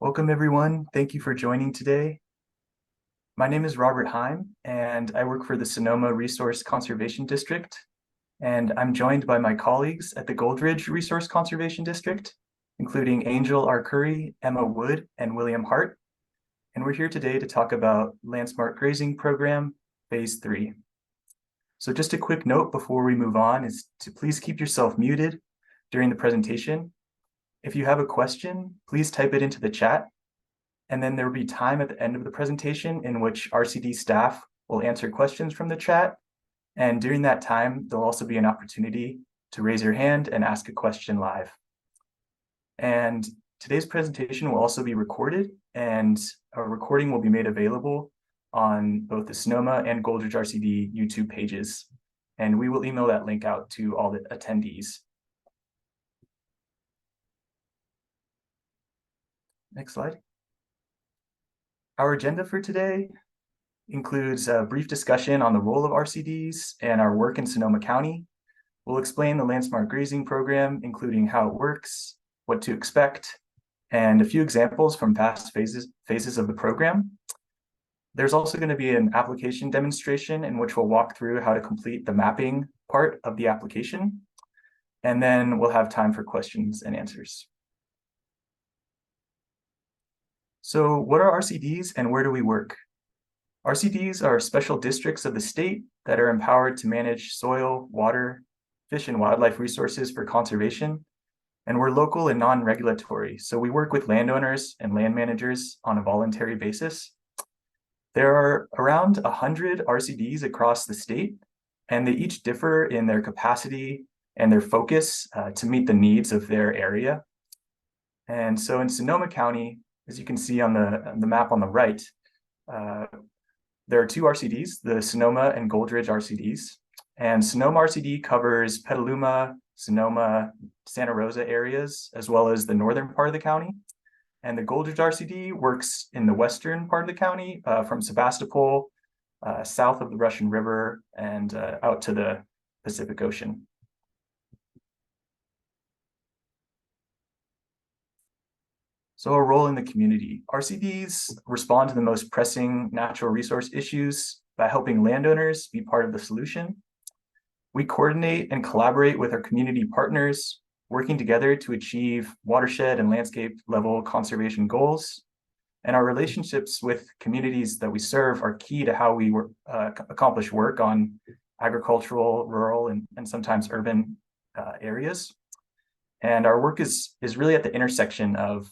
Welcome, everyone. Thank you for joining today. My name is Robert Heim, and I work for the Sonoma Resource Conservation District. And I'm joined by my colleagues at the Goldridge Resource Conservation District, including Angel R. Curry, Emma Wood, and William Hart. And we're here today to talk about LandSmart Grazing Program, Phase 3. So just a quick note before we move on is to please keep yourself muted during the presentation. If you have a question, please type it into the chat, and then there will be time at the end of the presentation in which RCD staff will answer questions from the chat. And during that time, there'll also be an opportunity to raise your hand and ask a question live. And today's presentation will also be recorded, and a recording will be made available on both the Sonoma and Goldridge RCD YouTube pages. And we will email that link out to all the attendees. Next slide. Our agenda for today includes a brief discussion on the role of RCDs and our work in Sonoma County. We'll explain the LandSmart Grazing Program, including how it works, what to expect, and a few examples from past phases of the program. There's also going to be an application demonstration in which we'll walk through how to complete the mapping part of the application. And then we'll have time for questions and answers. So what are RCDs and where do we work? RCDs are special districts of the state that are empowered to manage soil, water, fish, and wildlife resources for conservation. And we're local and non-regulatory, so we work with landowners and land managers on a voluntary basis. There are around 100 RCDs across the state, and they each differ in their capacity and their focus to meet the needs of their area. And so in Sonoma County, as you can see on the map on the right, there are two RCDs, the Sonoma and Goldridge RCDs. And Sonoma RCD covers Petaluma, Sonoma, Santa Rosa areas, as well as the northern part of the county. And the Goldridge RCD works in the western part of the county, from Sebastopol, south of the Russian River, and out to the Pacific Ocean. So a role in the community. RCDs respond to the most pressing natural resource issues by helping landowners be part of the solution. We coordinate and collaborate with our community partners, working together to achieve watershed and landscape level conservation goals. And our relationships with communities that we serve are key to how we accomplish work on agricultural, rural, and sometimes urban areas. And our work is really at the intersection of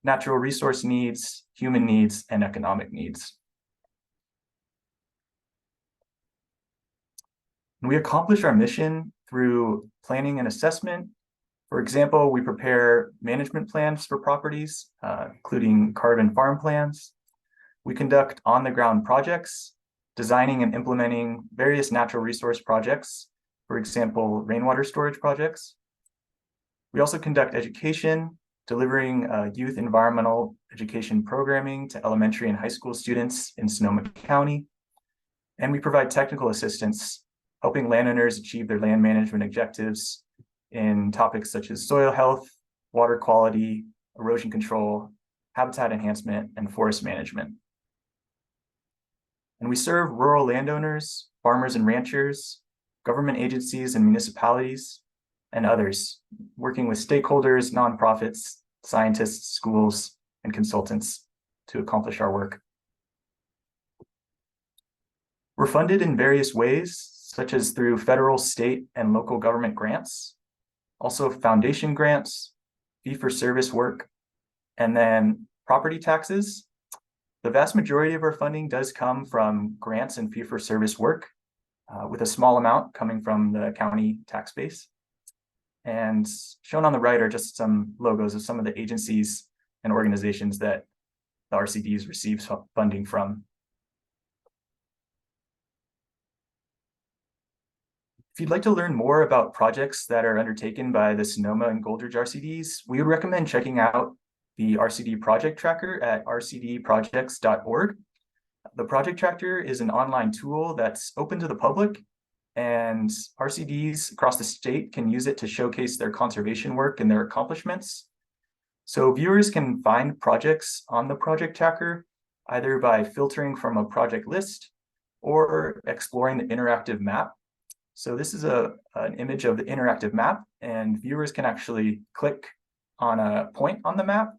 natural resource needs, human needs, and economic needs. And we accomplish our mission through planning and assessment. For example, we prepare management plans for properties, including carbon farm plans. We conduct on-the-ground projects, designing and implementing various natural resource projects, for example, rainwater storage projects. We also conduct education, delivering youth environmental education programming to elementary and high school students in Sonoma County. And we provide technical assistance, helping landowners achieve their land management objectives in topics such as soil health, water quality, erosion control, habitat enhancement, and forest management. And we serve rural landowners, farmers and ranchers, government agencies and municipalities, and others, working with stakeholders, nonprofits, scientists, schools, and consultants to accomplish our work. We're funded in various ways, such as through federal, state, and local government grants, also foundation grants, fee-for-service work, and then property taxes. The vast majority of our funding does come from grants and fee-for-service work, with a small amount coming from the county tax base. And shown on the right are just some logos of some of the agencies and organizations that the RCDs receive funding from. If you'd like to learn more about projects that are undertaken by the Sonoma and Goldridge RCDs, we would recommend checking out the RCD project tracker at rcdprojects.org. The project tracker is an online tool that's open to the public, and RCDs across the state can use it to showcase their conservation work and their accomplishments. So viewers can find projects on the project tracker either by filtering from a project list or exploring the interactive map. So this is an image of the interactive map, and viewers can actually click on a point on the map,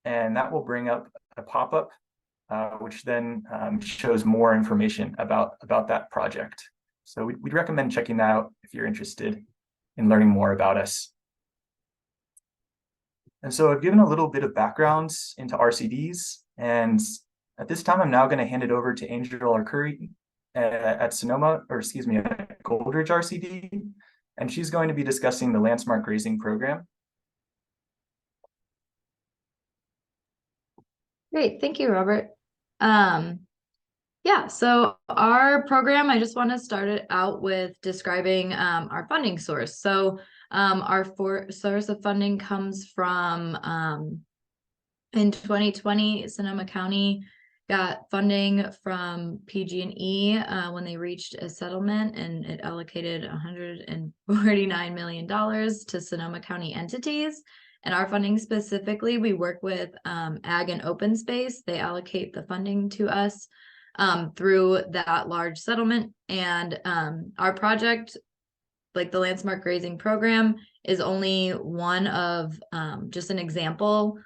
and that will bring up a pop-up, which then shows more information about that project. So we'd recommend checking that out if you're interested in learning more about us. And so I've given a little bit of background into RCDs, and at this time, I'm now going to hand it over to Angel Arcuri at Goldridge RCD, and she's going to be discussing the LandSmart Grazing Program. Great, thank you, Robert. Yeah, so our program, I just want to start it out with describing our funding source. So our source of funding comes from, in 2020, Sonoma County got funding from PG&E when they reached a settlement, and it allocated $149 million to Sonoma County entities. And our funding specifically, we work with ag and open space. They allocate the funding to us through that large settlement. And our project, like the LandSmart Grazing Program, is only one of just an example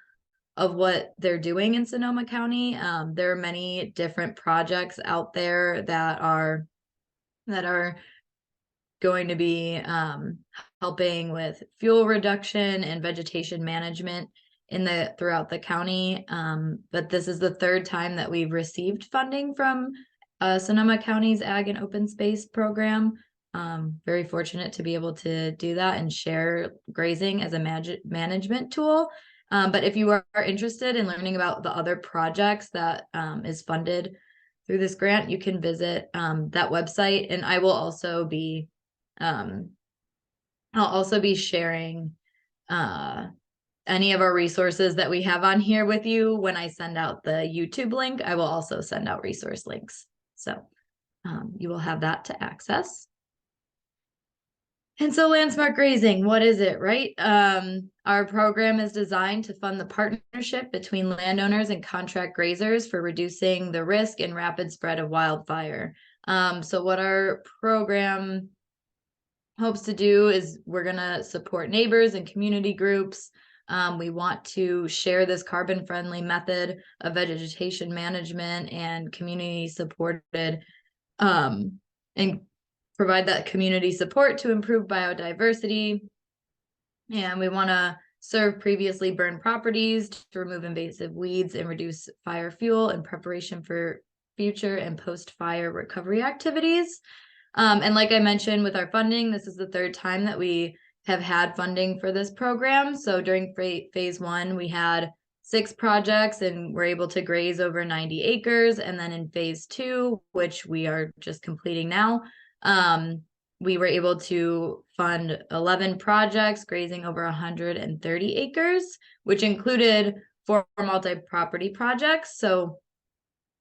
of what they're doing in Sonoma County. There are many different projects out there that are going to be helping with fuel reduction and vegetation management throughout the county. But this is the third time that we've received funding from Sonoma County's Ag and Open Space Program. Very fortunate to be able to do that and share grazing as a management tool. But if you are interested in learning about the other projects that is funded through this grant, you can visit that website. And I will also be sharing any of our resources that we have on here with you. When I send out the YouTube link, I will also send out resource links. So you will have that to access. And so LandSmart Grazing, what is it, right? Our program is designed to fund the partnership between landowners and contract grazers for reducing the risk and rapid spread of wildfire. So what our program hopes to do is we're going to support neighbors and community groups. We want to share this carbon-friendly method of vegetation management and community supported and provide that community support to improve biodiversity. And we want to serve previously burned properties to remove invasive weeds and reduce fire fuel in preparation for future and post-fire recovery activities. And like I mentioned with our funding, this is the third time that we have had funding for this program. So during phase one, we had 6 projects and we're able to graze over 90 acres. And then in phase 2, which we are just completing now, we were able to fund 11 projects grazing over 130 acres, which included 4 multi-property projects. So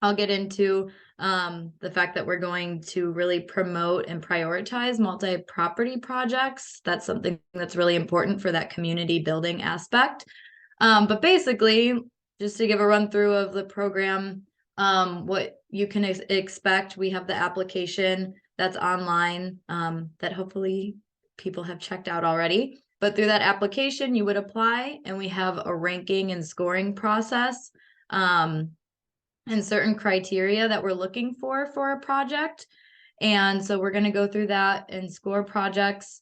I'll get into the fact that we're going to really promote and prioritize multi-property projects. That's something that's really important for that community building aspect. But basically, just to give a run through of the program, what you can expect, we have the application that's online that hopefully people have checked out already. But through that application, you would apply, and we have a ranking and scoring process and certain criteria that we're looking for a project. And so we're going to go through that and score projects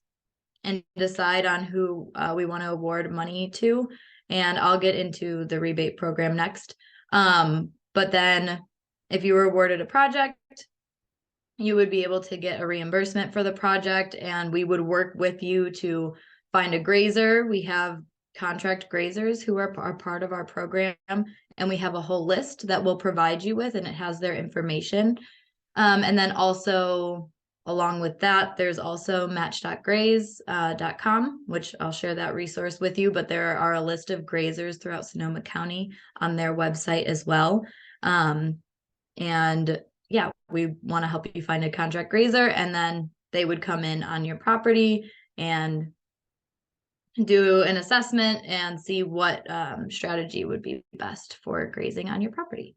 and decide on who we want to award money to. And I'll get into the rebate program next. But then if you were awarded a project, you would be able to get a reimbursement for the project, and we would work with you to find a grazer. We have contract grazers who are part of our program, and we have a whole list that we'll provide you with, and it has their information. And then also along with that, there's also match.graze.com, which I'll share that resource with you, but there are a list of grazers throughout Sonoma County on their website as well. And yeah, we want to help you find a contract grazer, and then they would come in on your property and do an assessment and see what strategy would be best for grazing on your property.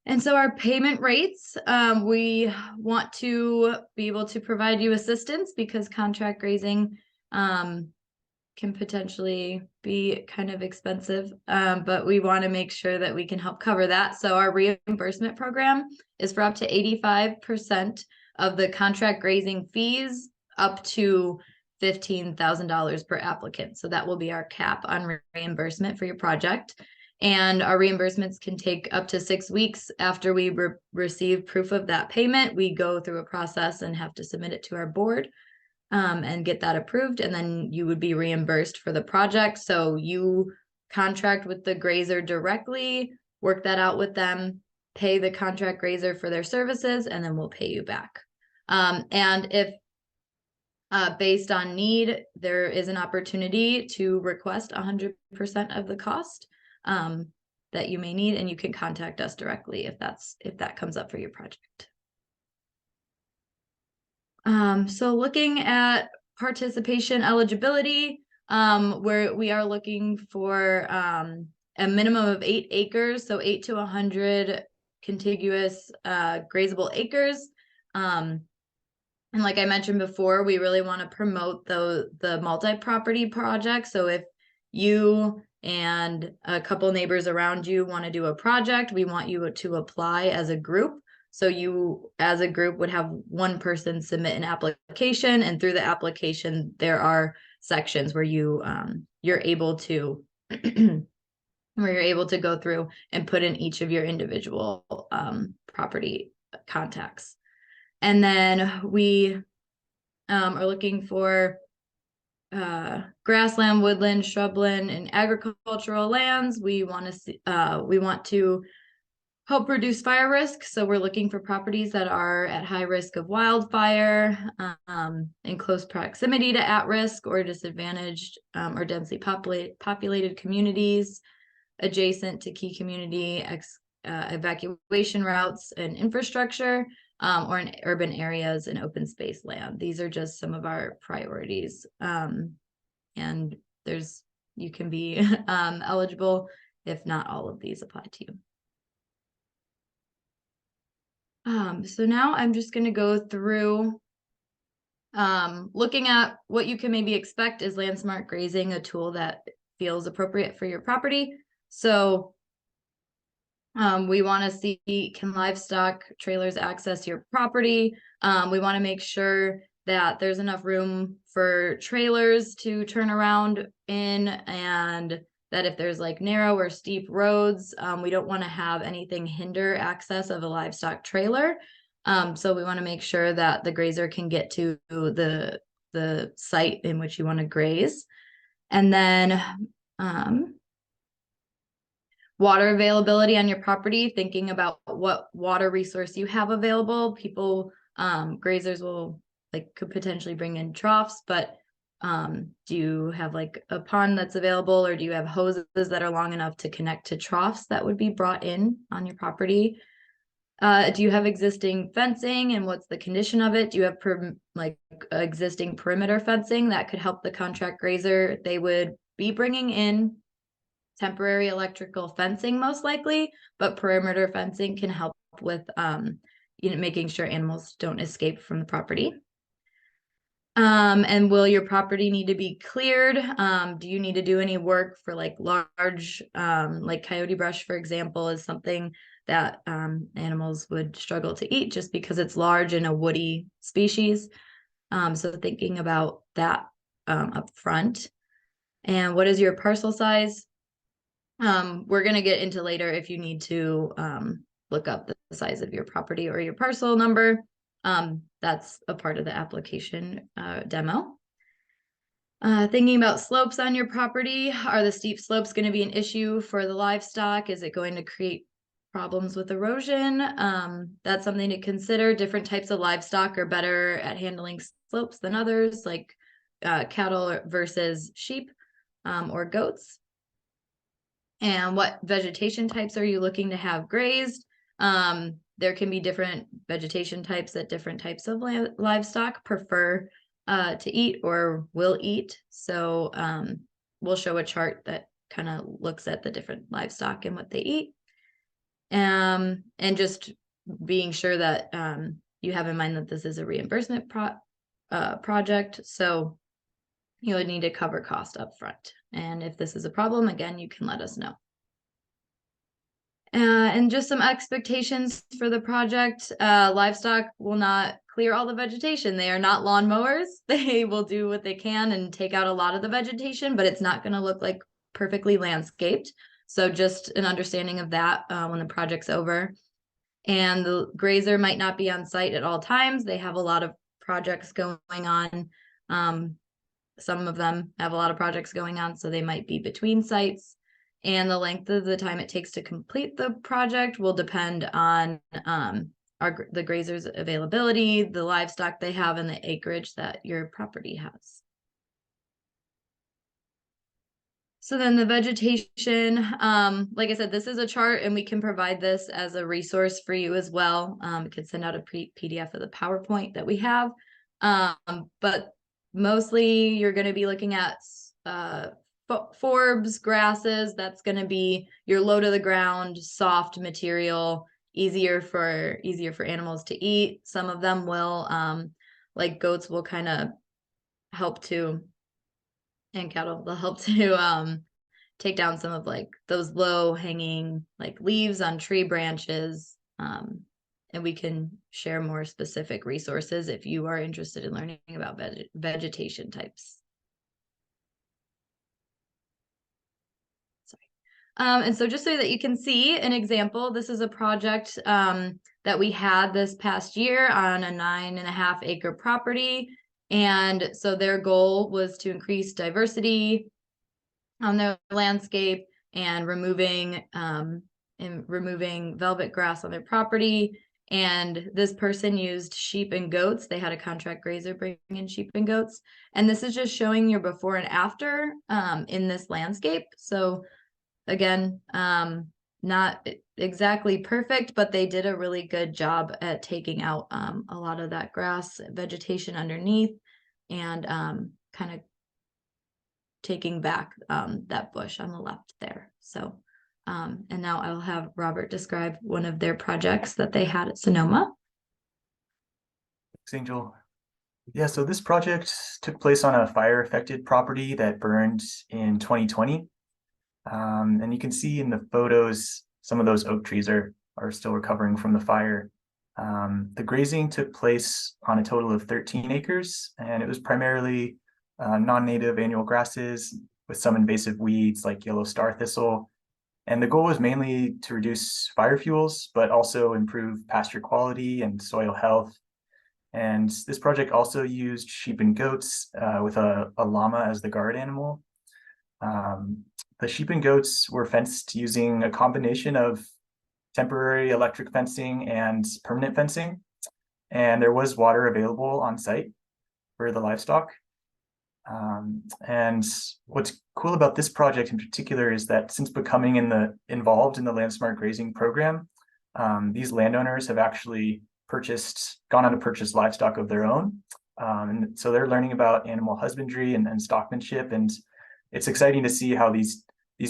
And so our payment rates, we want to be able to provide you assistance because contract grazing can potentially be kind of expensive, but we want to make sure that we can help cover that. So our reimbursement program is for up to 85% of the contract grazing fees, up to $15,000 per applicant. So that will be our cap on reimbursement for your project. And our reimbursements can take up to 6 weeks after we receive proof of that payment. We go through a process and have to submit it to our board and get that approved. And then you would be reimbursed for the project. So you contract with the grazer directly, work that out with them, pay the contract grazer for their services, and then we'll pay you back. And if based on need, there is an opportunity to request 100% of the cost that you may need, and you can contact us directly if that comes up for your project. So looking at participation eligibility, where we are looking for a minimum of 8 acres, so 8 to 100 contiguous grazable acres. And like I mentioned before, we really want to promote the multi-property project. So if you and a couple neighbors around you want to do a project, we want you to apply as a group. So you, as a group, would have one person submit an application, and through the application, there are sections where you're able to go through and put in each of your individual property contacts. And then we are looking for grassland, woodland, shrubland, and agricultural lands. We want to help reduce fire risk. So we're looking for properties that are at high risk of wildfire, in close proximity to at-risk or disadvantaged or densely populated communities, adjacent to key community evacuation routes and infrastructure, or in urban areas and open space land. These are just some of our priorities. And you can be eligible if not all of these apply to you. So now I'm just going to go through looking at what you can maybe expect is LandSmart Grazing, a tool that feels appropriate for your property. So we want to see, can livestock trailers access your property? We want to make sure that there's enough room for trailers to turn around in, and that if there's like narrow or steep roads, we don't want to have anything hinder access of a livestock trailer. So we want to make sure that the grazer can get to the site in which you want to graze. And then water availability on your property, thinking about what water resource you have available. People, grazers could potentially bring in troughs, but do you have like a pond that's available, or do you have hoses that are long enough to connect to troughs that would be brought in on your property? Do you have existing fencing, and what's the condition of it? Do you have existing perimeter fencing that could help the contract grazer? They would be bringing in temporary electrical fencing most likely, but perimeter fencing can help with making sure animals don't escape from the property. And will your property need to be cleared? Do you need to do any work for like large, like coyote brush, for example, is something that animals would struggle to eat just because it's large and a woody species. So thinking about that up front. And what is your parcel size? We're going to get into later if you need to look up the size of your property or your parcel number. That's a part of the application demo. Thinking about slopes on your property. Are the steep slopes going to be an issue for the livestock? Is it going to create problems with erosion? That's something to consider. Different types of livestock are better at handling slopes than others, like cattle versus sheep or goats. And what vegetation types are you looking to have grazed? There can be different vegetation types that different types of livestock prefer to eat or will eat. So we'll show a chart that kind of looks at the different livestock and what they eat. And just being sure that you have in mind that this is a reimbursement project. So you would need to cover cost up front. And if this is a problem, again, you can let us know. And just some expectations for the project. Livestock will not clear all the vegetation. They are not lawn mowers. They will do what they can and take out a lot of the vegetation, but it's not going to look like perfectly landscaped. So just an understanding of that when the project's over. And the grazer might not be on site at all times. They have a lot of projects going on. Some of them have a lot of projects going on, so they might be between sites. And the length of the time it takes to complete the project will depend on the grazer's availability, the livestock they have, and the acreage that your property has. So then the vegetation, like I said, this is a chart and we can provide this as a resource for you as well. We could send out a PDF of the PowerPoint that we have. But mostly you're going to be looking at forbs, grasses. That's going to be your low to the ground, soft material, easier for animals to eat. Some of them will, like goats will kind of help to, and cattle, they'll help to take down some of like those low hanging like leaves on tree branches. And we can share more specific resources if you are interested in learning about vegetation types. Sorry. And so just so that you can see an example, this is a project that we had this past year on a 9.5 acre property. And so their goal was to increase diversity on their landscape and removing velvet grass on their property. And this person used sheep and goats. They had a contract grazer bring in sheep and goats. And this is just showing your before and after in this landscape. So again, not exactly perfect, but they did a really good job at taking out a lot of that grass vegetation underneath and kind of taking back that bush on the left there. So, and now I'll have Robert describe one of their projects that they had at Sonoma. Thanks, Angel. Yeah, so this project took place on a fire-affected property that burned in 2020. And you can see in the photos, some of those oak trees are still recovering from the fire. The grazing took place on a total of 13 acres, and it was primarily non-native annual grasses with some invasive weeds like yellow star thistle. And the goal was mainly to reduce fire fuels, but also improve pasture quality and soil health. And this project also used sheep and goats with a llama as the guard animal. The sheep and goats were fenced using a combination of temporary electric fencing and permanent fencing. And there was water available on site for the livestock. And what's cool about this project in particular is that since becoming involved in the LandSmart Grazing Program, these landowners have actually gone on to purchase livestock of their own. And so they're learning about animal husbandry and stockmanship. And it's exciting to see how these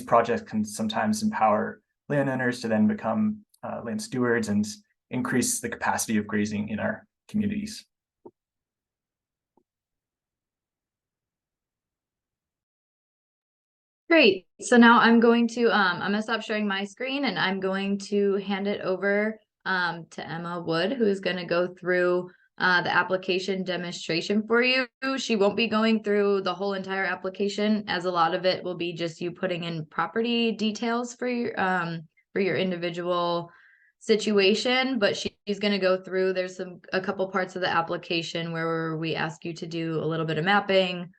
projects can sometimes empower landowners to then become land stewards and increase the capacity of grazing in our communities. Great. So now I'm going to stop sharing my screen and I'm going to hand it over to Emma Wood, who is going to go through the application demonstration for you. She won't be going through the whole entire application, as a lot of it will be just you putting in property details for your individual situation, but she's going to go through, there's a couple parts of the application where we ask you to do a little bit of mapping.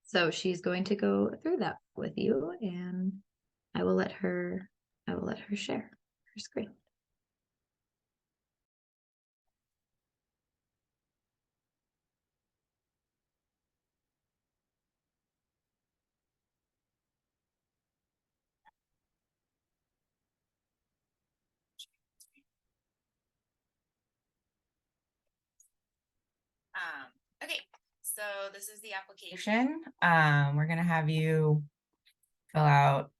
So she's going to go through that with you, and I will let her share her screen. Okay, So this is the application. We're going to have you fill out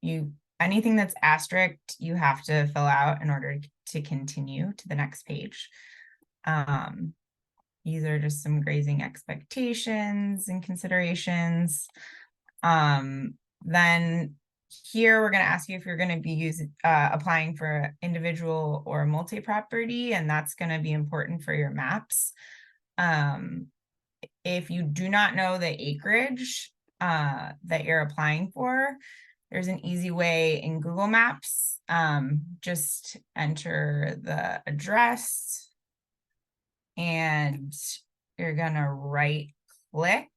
anything that's asterisk, you have to fill out in order to continue to the next page. These are just some grazing expectations and considerations. Then here we're going to ask you if you're going to be applying for individual or multi-property, and that's going to be important for your maps. If you do not know the acreage that you're applying for, there's an easy way in Google Maps. Just enter the address and you're gonna right click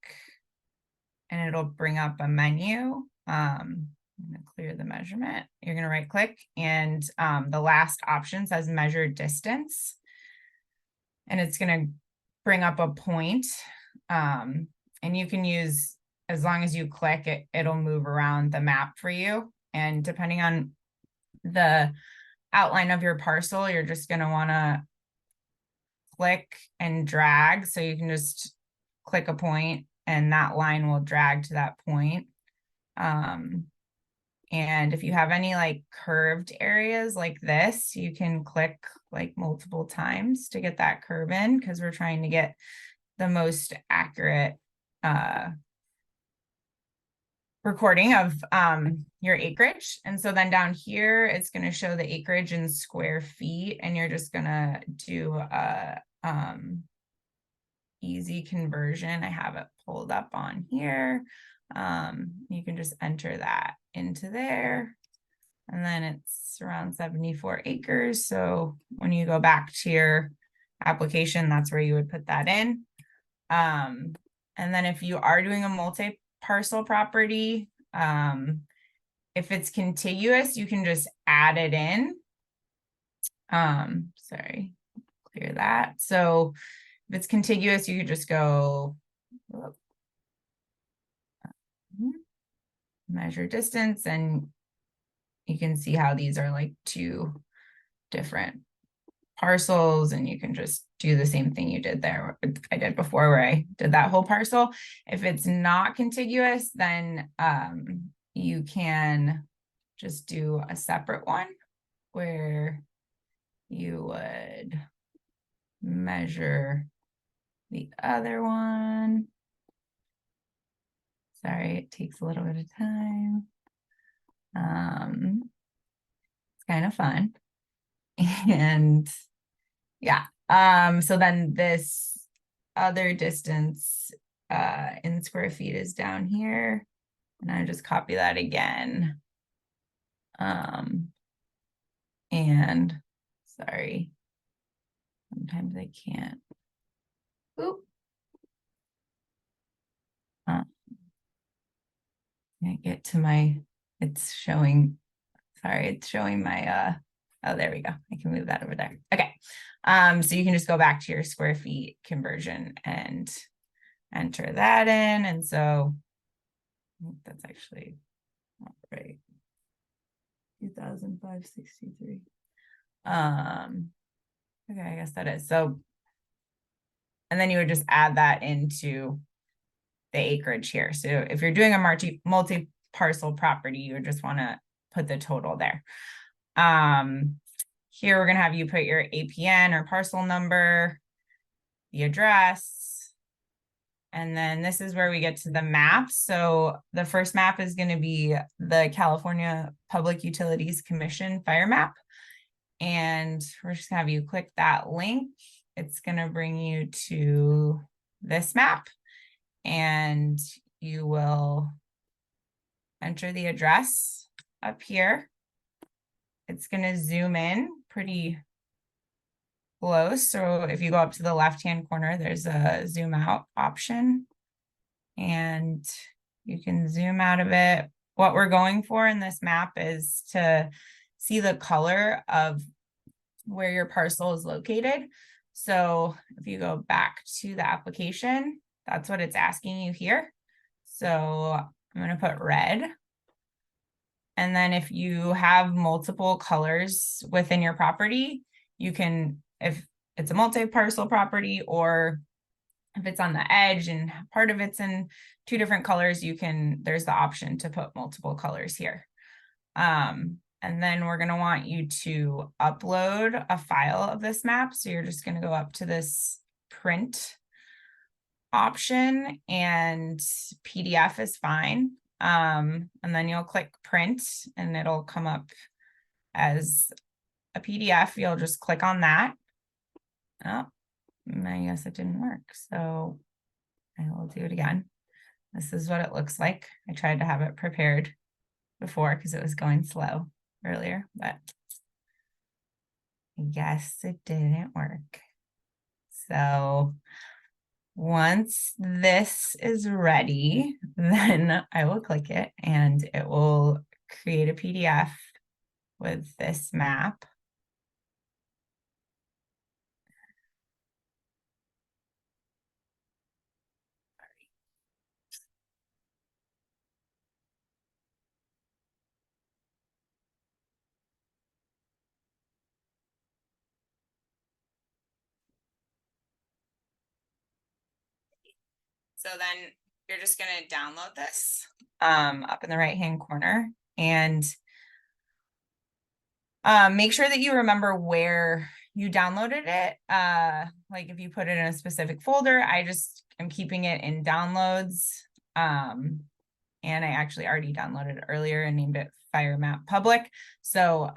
and it'll bring up a menu. I'm gonna clear the measurement. You're gonna right click and the last option says measure distance. And it's gonna bring up a point. And you can use, as long as you click it, it'll move around the map for you. And depending on the outline of your parcel, you're just gonna wanna click and drag. So you can just click a point and that line will drag to that point. And if you have any like curved areas like this, you can click like multiple times to get that curve in, because we're trying to get the most accurate recording of your acreage. And so then down here, it's going to show the acreage in square feet, and you're just going to do a easy conversion. I have it pulled up on here. You can just enter that into there. And then it's around 74 acres. So when you go back to your application, that's where you would put that in. And then if you are doing a multi-parcel property, if it's contiguous, you can just add it in. Sorry, clear that. So if it's contiguous, you could just go measure distance, and you can see how these are like two different parcels, and you can just do the same thing you did there. I did before where I did that whole parcel. If it's not contiguous, then you can just do a separate one where you would measure the other one. Sorry, it takes a little bit of time. It's kind of fun. And yeah, so then this other distance in square feet is down here. And I just copy that again. And sorry, sometimes I can't. Oop. Can't get to my, it's showing, sorry, it's showing my, oh, there we go. I can move that over there. Okay. So you can just go back to your square feet conversion and enter that in. And so I think that's actually not right. 2,563. Okay, I guess that is. So, and then you would just add that into the acreage here. So if you're doing a multi-parcel property, you would just want to put the total there. Here we're going to have you put your APN or parcel number, the address, and then this is where we get to the map. So the first map is going to be the California Public Utilities Commission fire map. And we're just going to have you click that link. It's going to bring you to this map, and you will enter the address up here. It's going to zoom in pretty close. So if you go up to the left-hand corner, there's a zoom out option, and you can zoom out a bit. What we're going for in this map is to see the color of where your parcel is located. So if you go back to the application, that's what it's asking you here. So I'm going to put red. And then if you have multiple colors within your property, you can, if it's a multi-parcel property or if it's on the edge and part of it's in 2 different colors, there's the option to put multiple colors here. And then we're going to want you to upload a file of this map. So you're just going to go up to this print option, and PDF is fine. And then you'll click print and it'll come up as a PDF. You'll just click on that. Oh, I guess it didn't work. So I will do it again. This is what it looks like. I tried to have it prepared before because it was going slow earlier, but I guess it didn't work. So once this is ready, then I will click it and it will create a PDF with this map. So then you're just going to download this up in the right-hand corner, and make sure that you remember where you downloaded it. Like if you put it in a specific folder, I just am keeping it in downloads. And I actually already downloaded it earlier and named it Fire Map Public. So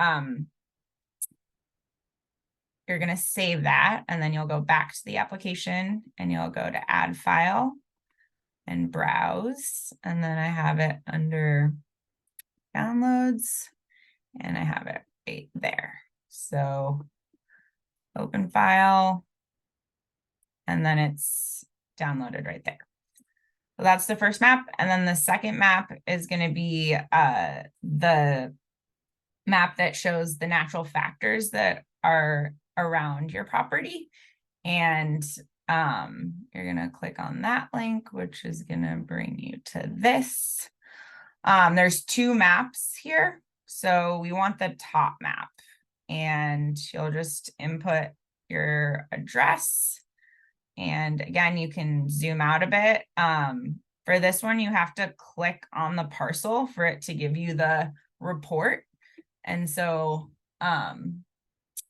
you're going to save that, and then you'll go back to the application and you'll go to add file and browse. And then I have it under downloads and I have it right there. So open file, and then it's downloaded right there. So that's the first map. And then the second map is going to be the map that shows the natural factors that are around your property. And you're going to click on that link, which is going to bring you to this. There's 2 maps here. So we want the top map, and you'll just input your address. And again, you can zoom out a bit. For this one, you have to click on the parcel for it to give you the report. And so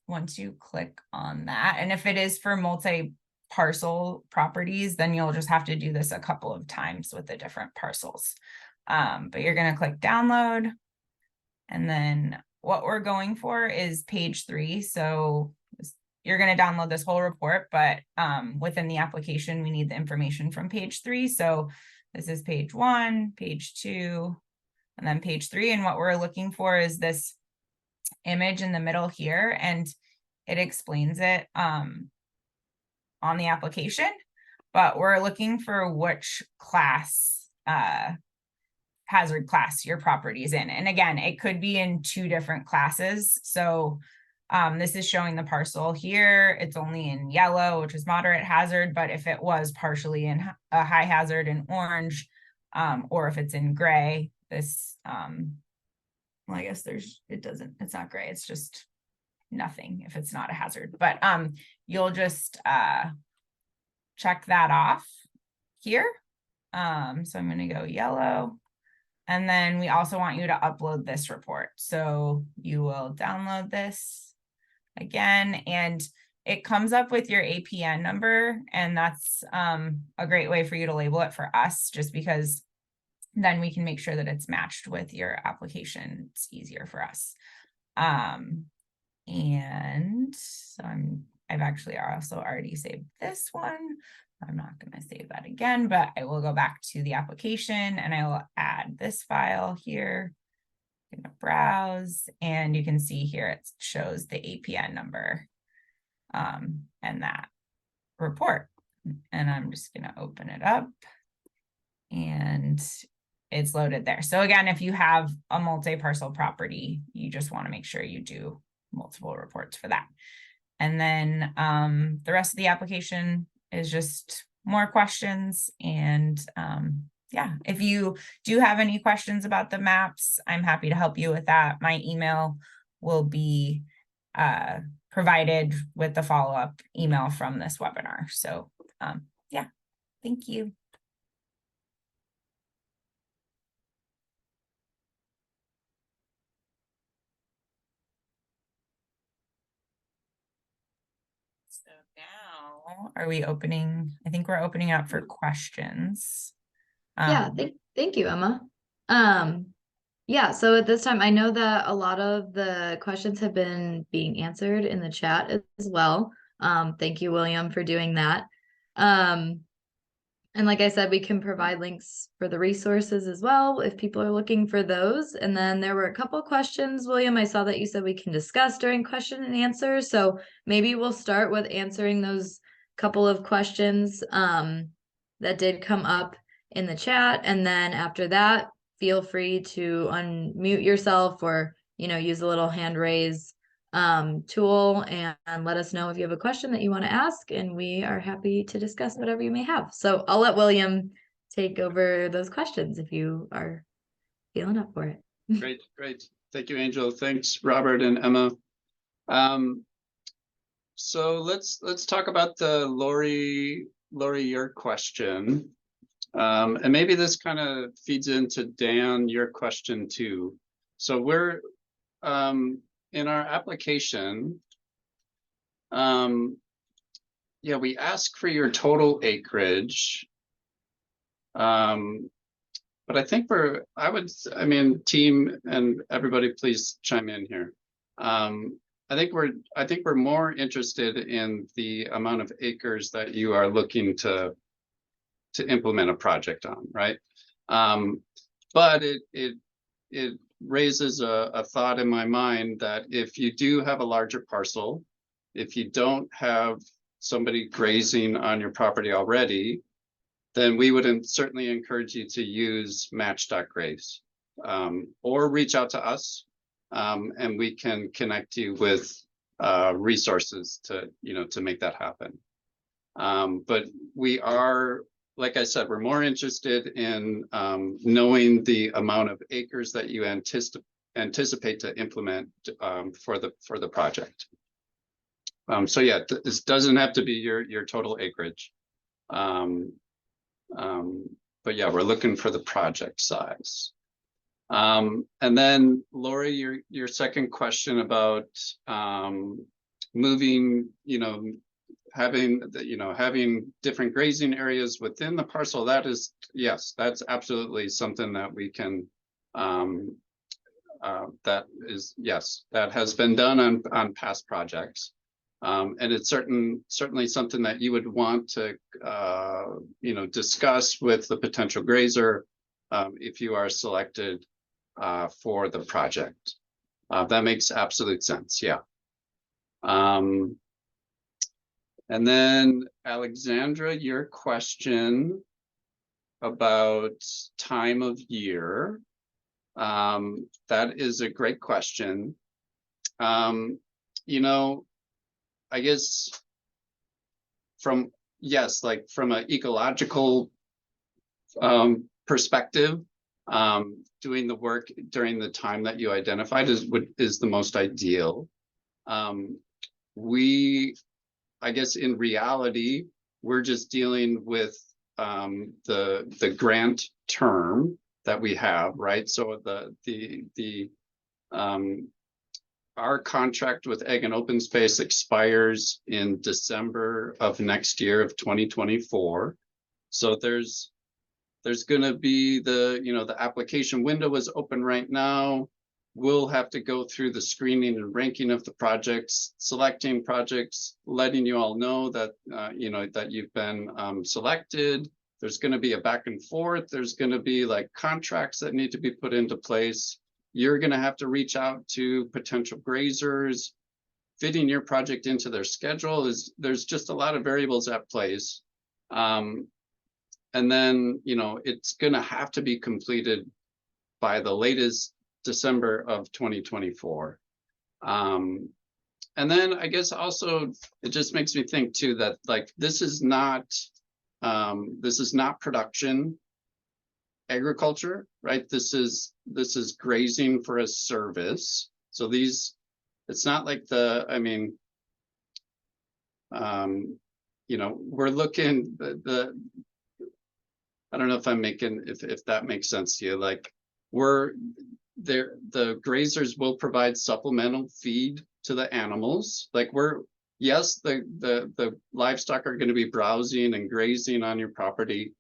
once you click on that, and if it is for multi-parcel properties, then you'll just have to do this a couple of times with the different parcels. But you're going to click download. And then what we're going for is page 3. So you're going to download this whole report, but within the application, we need the information from page 3. So this is page 1, page 2, and then page 3. And what we're looking for is this image in the middle here, and it explains it on the application, but we're looking for which class, hazard class your property is in. And again, it could be in 2 different classes. So this is showing the parcel here. It's only in yellow, which is moderate hazard, but if it was partially in a high hazard in orange, or if it's in gray, this, well, I guess it's not gray, it's just nothing if it's not a hazard, but you'll just check that off here. So I'm going to go yellow. And then we also want you to upload this report. So you will download this again, and it comes up with your APN number. And that's a great way for you to label it for us, just because then we can make sure that it's matched with your application. It's easier for us. And so I've actually also already saved this one. I'm not going to save that again, but I will go back to the application and I will add this file here. I'm going to browse, and you can see here it shows the APN number and that report. And I'm just going to open it up, and it's loaded there. So again, if you have a multi-parcel property, you just want to make sure you do multiple reports for that. And then the rest of the application is just more questions. And yeah, if you do have any questions about the maps, I'm happy to help you with that. My email will be provided with the follow-up email from this webinar. So yeah, Thank you. So now are we opening? I think we're opening up for questions. Yeah, thank you, Emma. Yeah, so at this time, I know that a lot of the questions have been being answered in the chat as well. Thank you, William, for doing that. And like I said, we can provide links for the resources as well if people are looking for those. And then there were a couple questions, William, I saw that you said we can discuss during question and answer. So maybe we'll start with answering those couple of questions that did come up in the chat. And then after that, feel free to unmute yourself or, use the little hand raise tool and let us know if you have a question that you want to ask, and we are happy to discuss whatever you may have. So I'll let William take over those questions if you are feeling up for it. Great. Thank you, Angel. Thanks, Robert and Emma. So let's talk about the Lori, your question. And maybe this kind of feeds into Dan, your question too. So we're in our application, we ask for your total acreage. But I think team and everybody please chime in here. I think we're more interested in the amount of acres that you are looking to implement a project on, right? But it raises a thought in my mind that if you do have a larger parcel, if you don't have somebody grazing on your property already, then we would certainly encourage you to use match.graze or reach out to us and we can connect you with resources to make that happen. But we are, like I said, we're more interested in knowing the amount of acres that you anticipate to implement for the project. So yeah, this doesn't have to be your total acreage. But yeah, we're looking for the project size. And then Lori, your second question about moving, having different grazing areas within the parcel, that's absolutely something that we can, that has been done on past projects. And it's certainly something that you would want to, discuss with the potential grazer if you are selected for the project. That makes absolute sense, yeah. And then Alexandra, your question about time of year, that is a great question. I guess from an ecological perspective, doing the work during the time that you identified is the most ideal. I guess in reality, we're just dealing with the grant term that we have, right? So our contract with Ag and Open Space expires in December of next year of 2024. So there's going to be the application window is open right now. We'll have to go through the screening and ranking of the projects, selecting projects, letting you all know that that you've been selected. There's going to be a back and forth. There's going to be contracts that need to be put into place. You're going to have to reach out to potential grazers. Fitting your project into their schedule there's just a lot of variables at place. And then, it's going to have to be completed by the latest December of 2024. And then I guess also it just makes me think too that this is not production agriculture, right? This is grazing for a service. So it's not like we're looking I don't know if I'm making, if that makes sense to you, like we're there, the grazers will provide supplemental feed to the animals. Like yes, the livestock are going to be browsing and grazing on your property,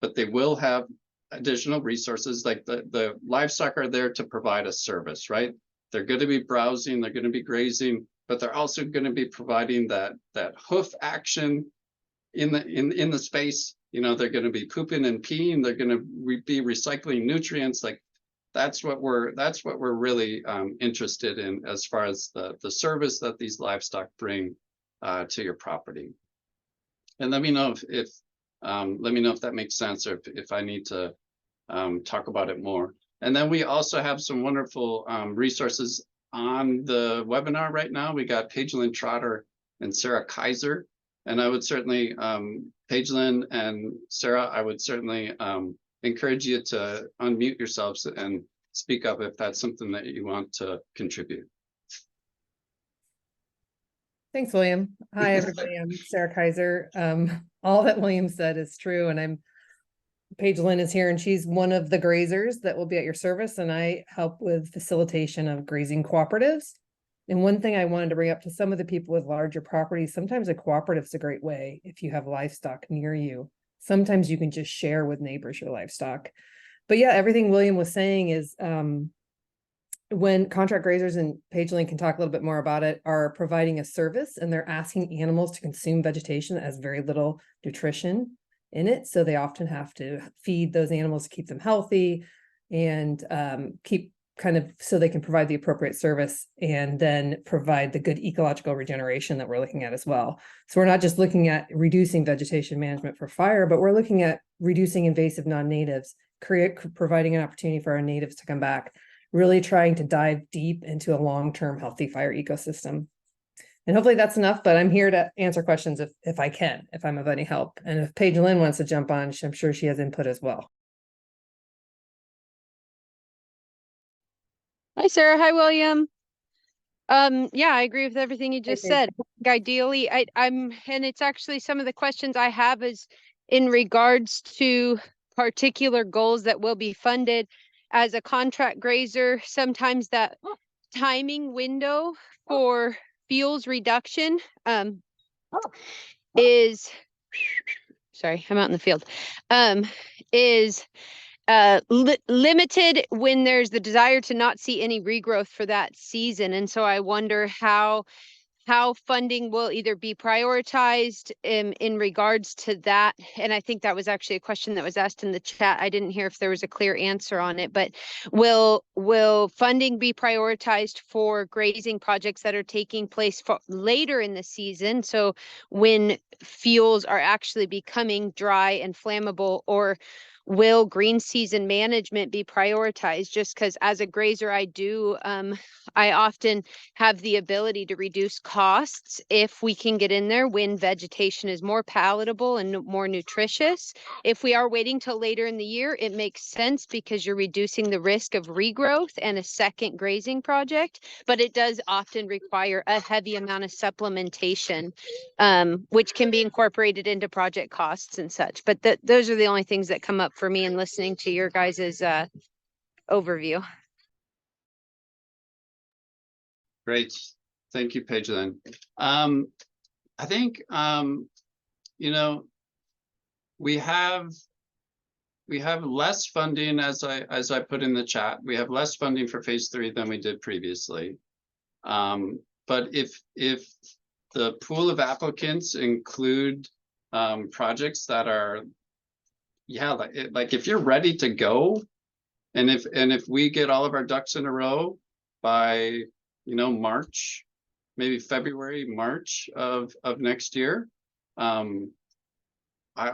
but they will have additional resources. Like the livestock are there to provide a service, right? They're going to be browsing, they're going to be grazing, but they're also going to be providing that hoof action in the space. You know, they're going to be pooping and peeing, they're going to be recycling nutrients. Like that's what we're really interested in as far as the service that these livestock bring to your property. And let me know if that makes sense, or if I need to talk about it more. And then we also have some wonderful resources on the webinar right now. We got Paige-Lynn Trotter and Sarah Kaiser. And I would certainly, Paige-Lynn and Sarah, I would certainly encourage you to unmute yourselves and speak up if that's something that you want to contribute. Thanks, William. Hi, everybody. I'm Sarah Kaiser. All that William said is true, and Paige-Lynn is here, and she's one of the grazers that will be at your service, and I help with facilitation of grazing cooperatives. And one thing I wanted to bring up to some of the people with larger properties, sometimes a cooperative is a great way if you have livestock near you. Sometimes you can just share with neighbors your livestock. But yeah, everything William was saying is when contract grazers, and Paige-Lynn can talk a little bit more about it, are providing a service and they're asking animals to consume vegetation that has very little nutrition in it. So they often have to feed those animals to keep them healthy and keep kind of so they can provide the appropriate service and then provide the good ecological regeneration that we're looking at as well. So we're not just looking at reducing vegetation management for fire, but we're looking at reducing invasive non-natives, providing an opportunity for our natives to come back, really trying to dive deep into a long-term healthy fire ecosystem. And hopefully that's enough, but I'm here to answer questions if I can, if I'm of any help. And if Paige-Lynn wants to jump on, I'm sure she has input as well. Hi, Sarah. Hi, William. Yeah, I agree with everything you just said. Ideally, and it's actually some of the questions I have is in regards to particular goals that will be funded as a contract grazer. Sometimes that timing window for fuels reduction is, sorry, I'm out in the field, is limited when there's the desire to not see any regrowth for that season. And so I wonder how funding will either be prioritized in regards to that. And I think that was actually a question that was asked in the chat. I didn't hear if there was a clear answer on it, but will funding be prioritized for grazing projects that are taking place for later in the season? So when fuels are actually becoming dry and flammable, or will green season management be prioritized? Just because as a grazer, I often have the ability to reduce costs if we can get in there when vegetation is more palatable and more nutritious. If we are waiting till later in the year, it makes sense because you're reducing the risk of regrowth and a second grazing project, but it does often require a heavy amount of supplementation, which can be incorporated into project costs and such. But those are the only things that come up for me in listening to your guys's overview. Great. Thank you, Paige-Lynn. I think, you know, we have less funding, as I put in the chat. We have less funding for phase 3 than we did previously. But if the pool of applicants include projects that are, yeah, like if you're ready to go, and if we get all of our ducks in a row by, you know, March, maybe February, March of next year,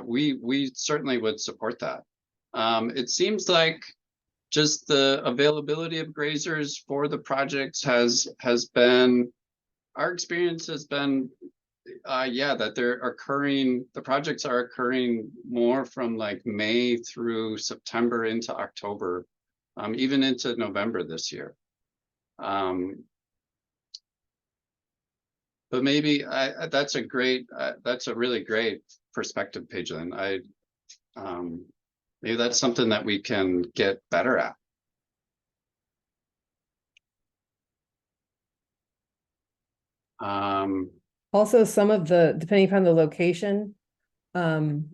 we certainly would support that. It seems like just the availability of grazers for the projects has been, our experience has been, yeah, that the projects are occurring more from like May through September into October, even into November this year. But maybe that's a really great perspective, Paige-Lynn. Maybe that's something that we can get better at. Also, some of the, depending upon the location, and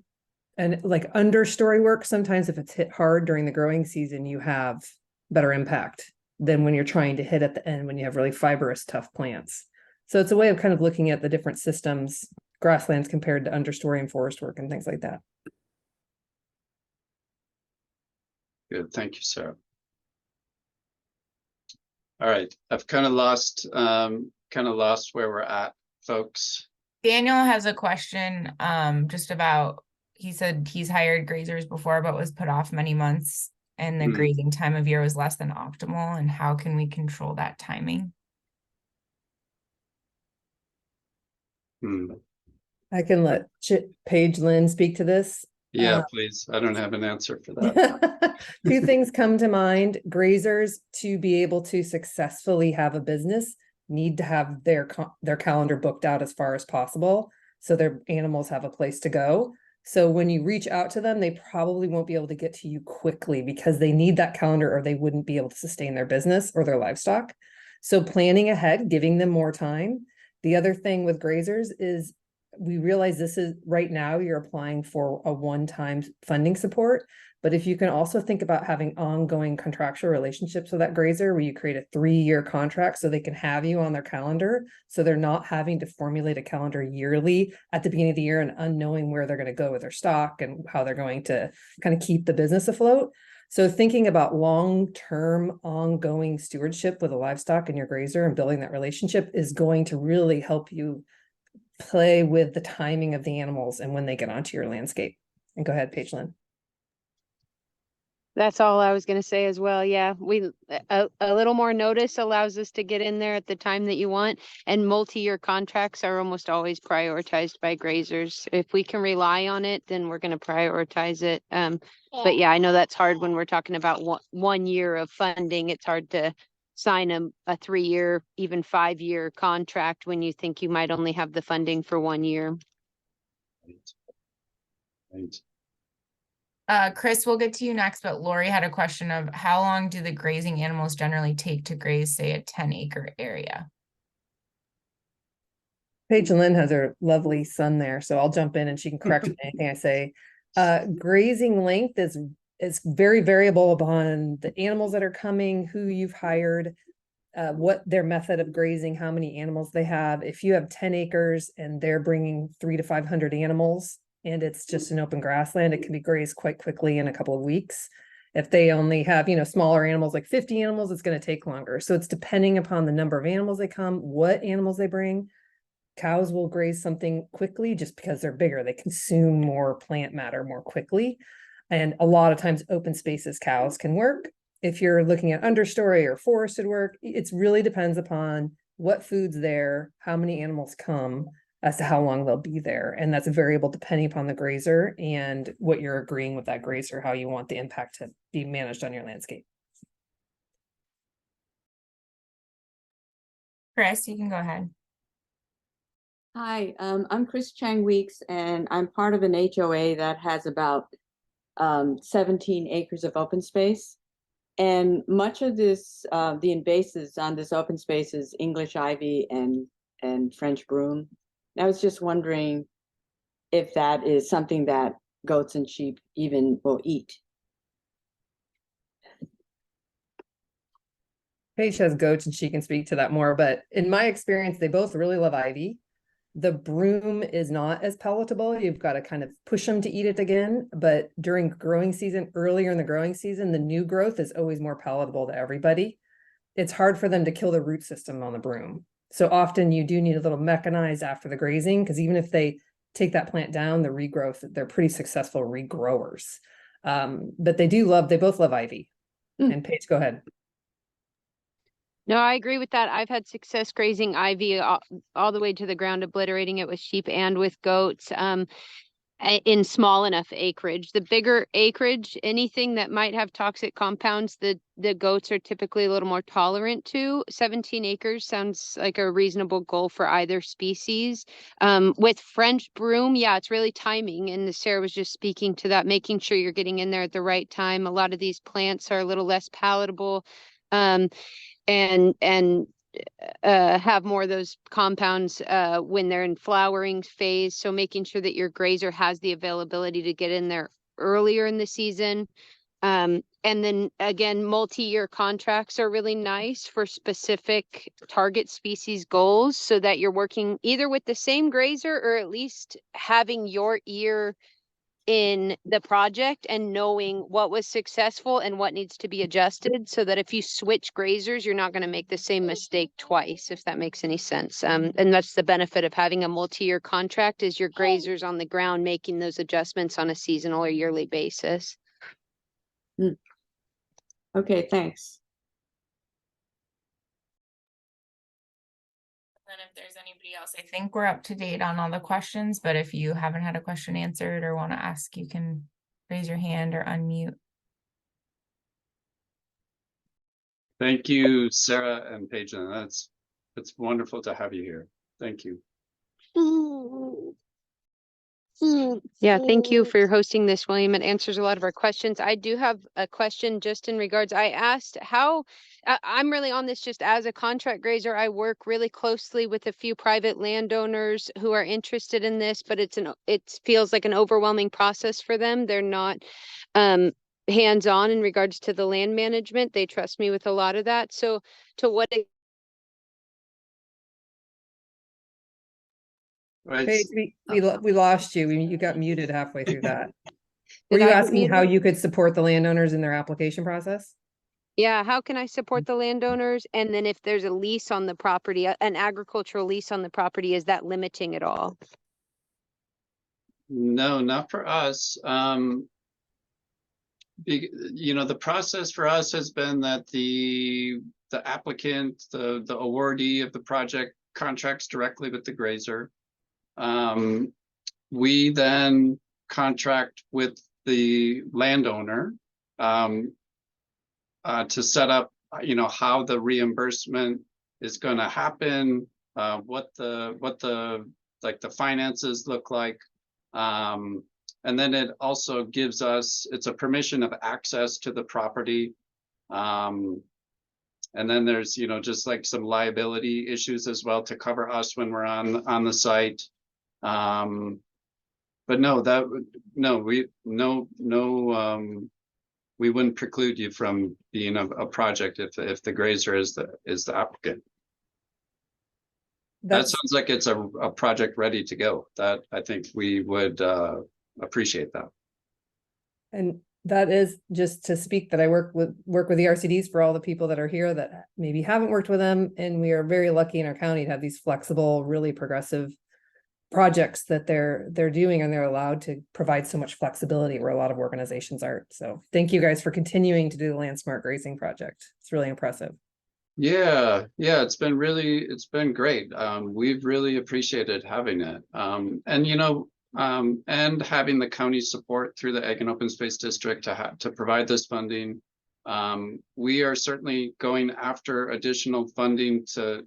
like understory work, sometimes if it's hit hard during the growing season, you have better impact than when you're trying to hit at the end when you have really fibrous, tough plants. So it's a way of kind of looking at the different systems, grasslands compared to understory and forest work and things like that. Good, thank you, Sarah. All right, I've kind of lost where we're at, folks. Daniel has a question, just about, he said he's hired grazers before, but was put off many months and the grazing time of year was less than optimal. And how can we control that timing? I can let Paige Lynn speak to this. Yeah, please. I don't have an answer for that. Two things come to mind. Grazers, to be able to successfully have a business, need to have their calendar booked out as far as possible, so their animals have a place to go. So when you reach out to them, they probably won't be able to get to you quickly because they need that calendar or they wouldn't be able to sustain their business or their livestock. So planning ahead, giving them more time. The other thing with grazers is we realize this is right now you're applying for a one-time funding support, but if you can also think about having ongoing contractual relationships with that grazer where you create a 3-year contract so they can have you on their calendar, so they're not having to formulate a calendar yearly at the beginning of the year and unknowing where they're going to go with their stock and how they're going to kind of keep the business afloat. So thinking about long-term ongoing stewardship with a livestock and your grazer and building that relationship is going to really help you play with the timing of the animals and when they get onto your landscape. And go ahead, Paige Lynn. That's all I was going to say as well. Yeah, a little more notice allows us to get in there at the time that you want, and multi-year contracts are almost always prioritized by grazers. If we can rely on it, then we're going to prioritize it. But yeah, I know that's hard when we're talking about one year of funding. It's hard to sign a 3-year, even 5-year contract when you think you might only have the funding for 1 year. Right. Chris, we'll get to you next, but Lori had a question of how long do the grazing animals generally take to graze, say, a 10-acre area? Paige Lynn has her lovely son there, so I'll jump in and she can correct anything I say. Grazing length is very variable upon the animals that are coming, who you've hired, what their method of grazing, how many animals they have. If you have 10 acres and they're bringing 300 to 500 animals, and it's just an open grassland, it can be grazed quite quickly in a couple of weeks. If they only have, smaller animals, like 50 animals, it's going to take longer. So it's depending upon the number of animals they come, what animals they bring. Cows will graze something quickly just because they're bigger. They consume more plant matter more quickly. And a lot of times open spaces, cows can work. If you're looking at understory or forested work, it really depends upon what food's there, how many animals come, as to how long they'll be there. And that's a variable depending upon the grazer and what you're agreeing with that grazer, how you want the impact to be managed on your landscape. Chris, you can go ahead. Hi, I'm Chris Chang Weeks, and I'm part of an HOA that has about 17 acres of open space. And much of this, the invasives on this open space is English ivy and French broom. I was just wondering if that is something that goats and sheep even will eat. Paige has goats and she can speak to that more, but in my experience, they both really love ivy. The broom is not as palatable. You've got to kind of push them to eat it again. But during growing season, earlier in the growing season, the new growth is always more palatable to everybody. It's hard for them to kill the root system on the broom. So often you do need a little mechanized after the grazing, because even if they take that plant down, the regrowth, they're pretty successful regrowers. But they both love ivy. And Paige, go ahead. No, I agree with that. I've had success grazing ivy all the way to the ground, obliterating it with sheep and with goats. in small enough acreage. The bigger acreage, anything that might have toxic compounds, the goats are typically a little more tolerant to. 17 acres sounds like a reasonable goal for either species. With French broom, yeah, it's really timing. And Sarah was just speaking to that, making sure you're getting in there at the right time. A lot of these plants are a little less palatable. And have more of those compounds when they're in flowering phase. So making sure that your grazer has the availability to get in there earlier in the season. And then again, multi-year contracts are really nice for specific target species goals so that you're working either with the same grazer or at least having your ear in the project and knowing what was successful and what needs to be adjusted so that if you switch grazers, you're not going to make the same mistake twice, if that makes any sense. And that's the benefit of having a multi-year contract is your grazers on the ground making those adjustments on a seasonal or yearly basis. Okay, thanks. Then if there's anybody else, I think we're up to date on all the questions, but if you haven't had a question answered or want to ask, you can raise your hand or unmute. Thank you, Sarah and Paige. It's wonderful to have you here. Thank you. Yeah, thank you for hosting this, William. It answers a lot of our questions. I do have a question just in regards. I asked how I'm really on this just as a contract grazer. I work really closely with a few private landowners who are interested in this, but it feels like an overwhelming process for them. They're not hands-on in regards to the land management. They trust me with a lot of that. So to what Right. Paige, we lost you. You got muted halfway through that. Were Did you I get asking how muted? you could support the landowners in their application process? Yeah, how can I support the landowners? And then if there's a lease on the property, an agricultural lease on the property, is that limiting at all? No, not for us. The process for us has been that the applicant, the awardee of the project contracts directly with the grazer. We then contract with the landowner to set up, how the reimbursement is going to happen, what the finances look like. And then it also gives us, it's a permission of access to the property. And then there's, just like some liability issues as well to cover us when we're on the site. But we wouldn't preclude you from being a project if the grazer is the applicant. That sounds like it's a project ready to go. That I think we would appreciate that. And that is just to speak that I work with the RCDs for all the people that are here that maybe haven't worked with them. And we are very lucky in our county to have these flexible, really progressive projects that they're doing, and they're allowed to provide so much flexibility where a lot of organizations aren't. So thank you guys for continuing to do the LandSmart Grazing project. It's really impressive. Yeah, it's been great. We've really appreciated having it. And having the county support through the Ag and Open Space District to provide this funding. We are certainly going after additional funding to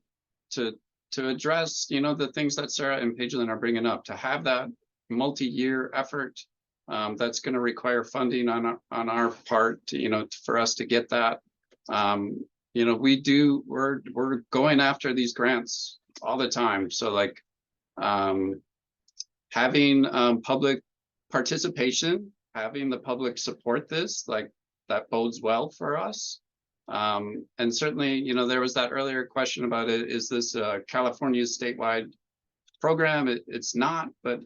address, the things that Sarah and Pagelin are bringing up, to have that multi-year effort. That's going to require funding on our part, for us to get that. We're going after these grants all the time. So like, having public participation, having the public support this, like that bodes well for us. And certainly, there was that earlier question about it. Is this California's statewide program? It's not, but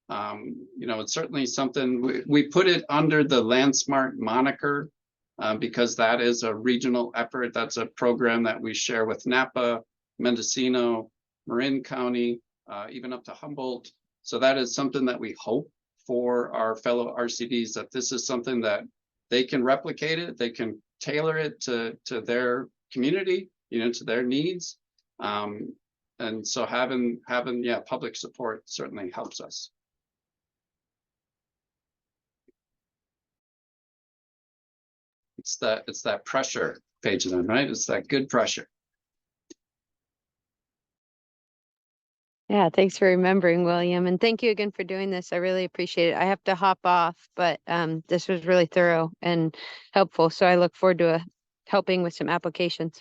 it's certainly something we put it under the LandSmart moniker because that is a regional effort. That's a program that we share with Napa, Mendocino, Marin County, even up to Humboldt. So that is something that we hope for our fellow RCDs, that this is something that they can replicate it, they can tailor it to their community, to their needs. And so having public support certainly helps us. it's that pressure, page then, right? It's that good pressure. Yeah, thanks for remembering, William. And thank you again for doing this. I really appreciate it. I have to hop off, but this was really thorough and helpful. So I look forward to helping with some applications.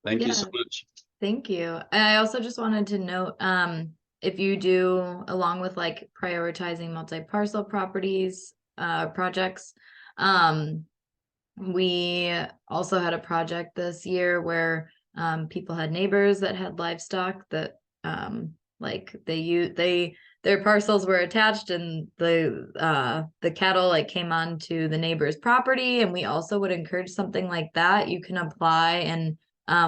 Thank you Yeah. so much. Thank you. I also just wanted to note, if you do, along with like prioritizing multi-parcel properties, projects, we also had a project this year where people had neighbors that had livestock that like their parcels were attached, and the cattle like came onto the neighbor's property, and we also would encourage something like that. You can apply, and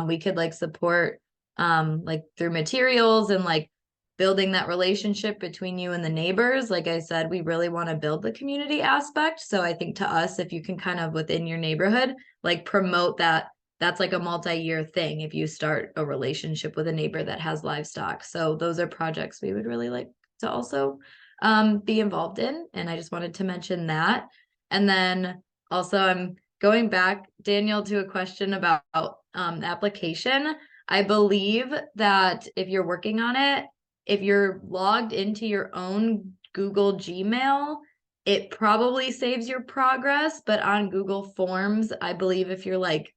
we could like support like through materials and like building that relationship between you and the neighbors. Like I said, we really want to build the community aspect. So I think to us, if you can kind of within your neighborhood, like promote that, that's like a multi-year thing if you start a relationship with a neighbor that has livestock. So those are projects we would really like to also be involved in. And I just wanted to mention that. And then also I'm going back, Daniel, to a question about application. I believe that if you're working on it, if you're logged into your own Google Gmail, it probably saves your progress, but on Google Forms, I believe if you're like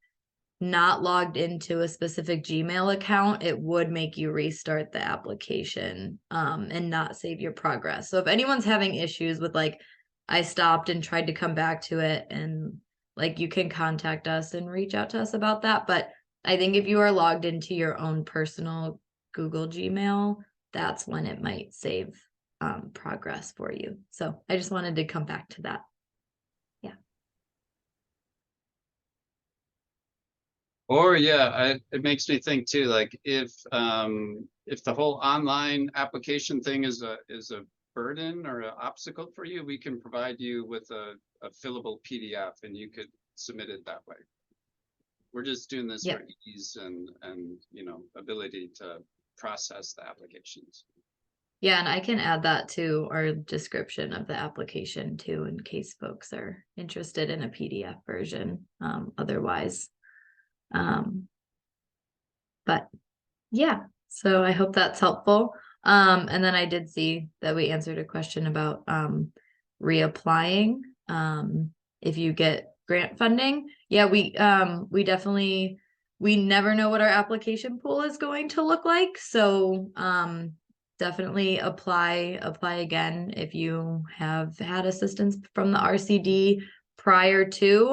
not logged into a specific Gmail account, it would make you restart the application and not save your progress. So if anyone's having issues with like, I stopped and tried to come back to it, and like you can contact us and reach out to us about that. But I think if you are logged into your own personal Google Gmail, that's when it might save progress for you. So I just wanted to come back to that. Yeah. Or yeah, it makes me think too, like if the whole online application thing is a burden or an obstacle for you, we can provide you with a fillable PDF and you could submit it that way. We're just doing this for ease and you know, ability to process the applications. Yeah, and I can add that to our description of the application too, in case folks are interested in a PDF version. Otherwise, but yeah, so I hope that's helpful. And then I did see that we answered a question about reapplying if you get grant funding. Yeah, we definitely, we never know what our application pool is going to look like. So definitely apply again if you have had assistance from the RCD prior to.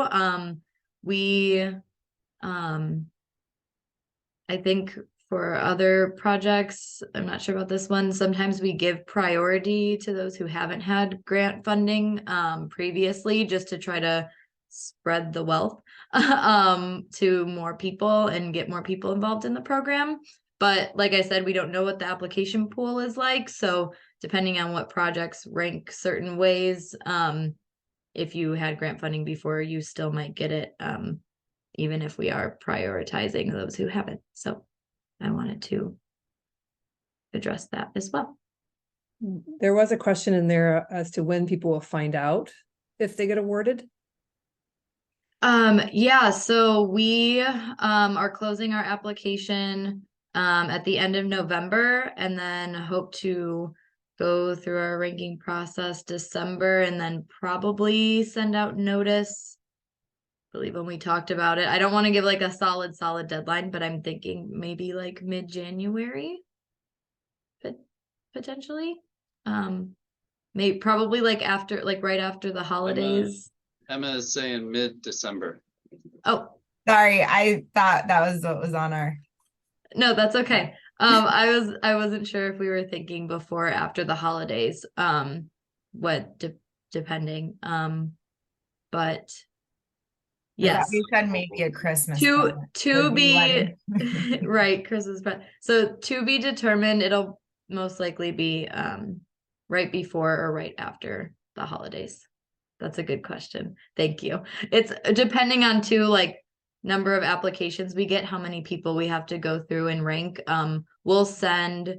I think for other projects, I'm not sure about this one, sometimes we give priority to those who haven't had grant funding previously, just to try to spread the wealth to more people and get more people involved in the program. But like I said, we don't know what the application pool is like. So depending on what projects rank certain ways, if you had grant funding before, you still might get it, even if we are prioritizing those who haven't. So I wanted to address that as well. There was a question in there as to when people will find out if they get awarded. Yeah, so we are closing our application at the end of November, and then hope to go through our ranking process December, and then probably send out notice. I believe when we talked about it, I don't want to give like a solid deadline, but I'm thinking maybe like mid-January, but potentially. Maybe probably like after, like right after the holidays. Emma is saying mid-December. Oh, Sorry, I thought that was what was on our. no, that's okay. I wasn't sure if we were thinking before or after the holidays. Depending. But yes, We said maybe a Christmas. to would be be right, Christmas, but so to be determined. It'll most likely be right before or right after the holidays. That's a good question. Thank you. It's depending on too, like number of applications we get, how many people we have to go through and rank. We'll send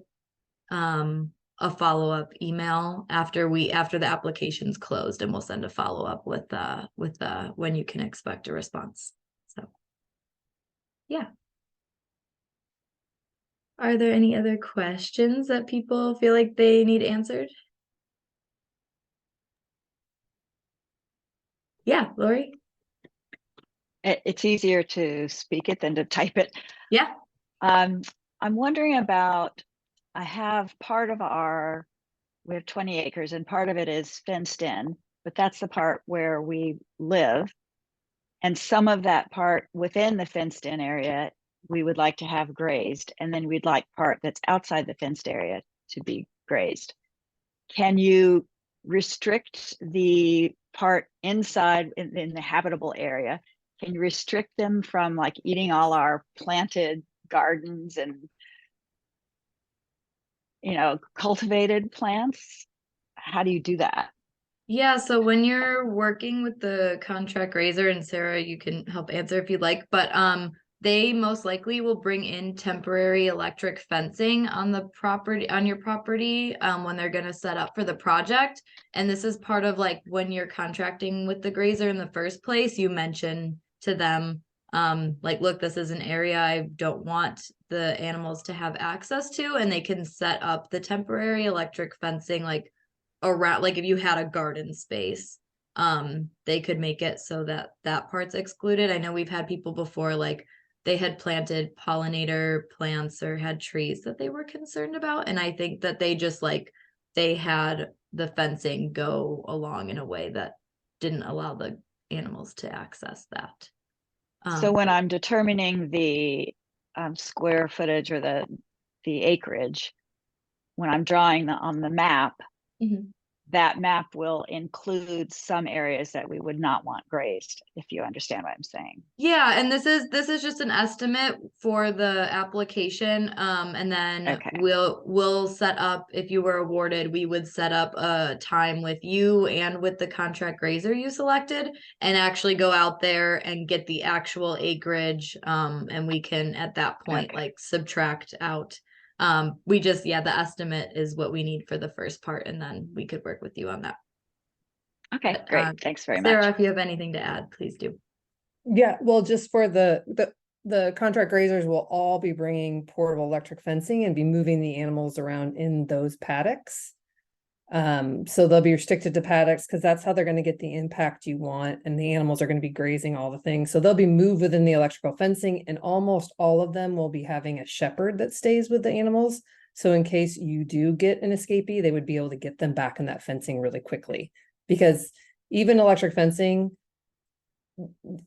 a follow-up email after the application's closed, and we'll send a follow-up with when you can expect a response. So yeah. Are there any other questions that people feel like they need answered? Yeah, Lori? It's easier to speak it than to type it. Yeah. I'm wondering about, I have we have 20 acres and part of it is fenced in, but that's the part where we live. And some of that part within the fenced in area, we would like to have grazed. And then we'd like part that's outside the fenced area to be grazed. Can you restrict the part inside in the habitable area? Can you restrict them from like eating all our planted gardens and, you know, cultivated plants? How do you do that? Yeah, so when you're working with the contract grazer, and Sarah, you can help answer if you'd like, but they most likely will bring in temporary electric fencing on the property, on your property, when they're going to set up for the project. And this is part of like when you're contracting with the grazer in the first place, you mention to them, like, look, this is an area I don't want the animals to have access to, and they can set up the temporary electric fencing like around, like if you had a garden space, they could make it so that that part's excluded. I know we've had people before, like they had planted pollinator plants or had trees that they were concerned about, and I think that they just like they had the fencing go along in a way that didn't allow the animals to access that. So when I'm determining the square footage or the acreage, when I'm drawing on the map, that map will include some areas that we would not want grazed, if you understand what I'm saying. Yeah, and this is just an estimate for the application, and then Okay. we'll set up, if you were awarded, we would set up a time with you and with the contract grazer you selected, and actually go out there and get the actual acreage, and we can at that point like subtract out. The estimate is what we need for the first part, and then we could work with you on that. Okay, But, great. Thanks very Sarah, much. if you have anything to add, please do. Yeah, well, just for the contract grazers will all be bringing portable electric fencing and be moving the animals around in those paddocks. So they'll be restricted to paddocks because that's how they're going to get the impact you want, and the animals are going to be grazing all the things. So they'll be moved within the electrical fencing, and almost all of them will be having a shepherd that stays with the animals. So in case you do get an escapee, they would be able to get them back in that fencing really quickly, because even electric fencing,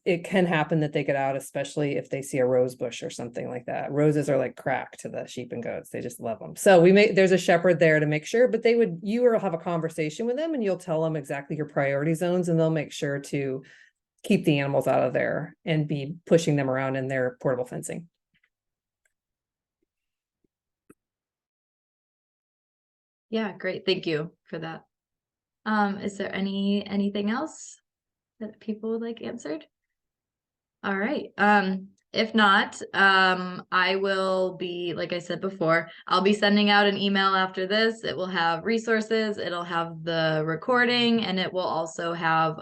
it can happen that they get out, especially if they see a rose bush or something like that. Roses are like crack to the sheep and goats. They just love them. So there's a shepherd there to make sure, but you will have a conversation with them and you'll tell them exactly your priority zones, and they'll make sure to keep the animals out of there and be pushing them around in their portable fencing. Yeah, great. Thank you for that. Is there anything else that people would like answered? All right. If not, I will be, like I said before, I'll be sending out an email after this. It will have resources, it'll have the recording, and it will also have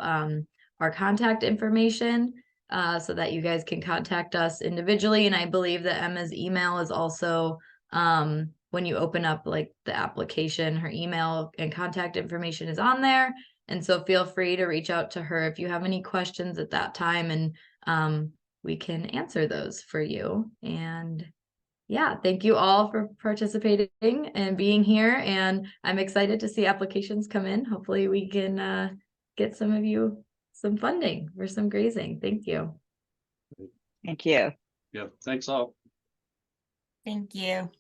our contact information, so that you guys can contact us individually. And I believe that Emma's email is also, when you open up like the application, her email and contact information is on there. And so feel free to reach out to her if you have any questions at that time, and we can answer those for you. And yeah, thank you all for participating and being here. And I'm excited to see applications come in. Hopefully we can get some of you some funding for some grazing. Thank you. Thank you. Yeah, thanks all. Thank you.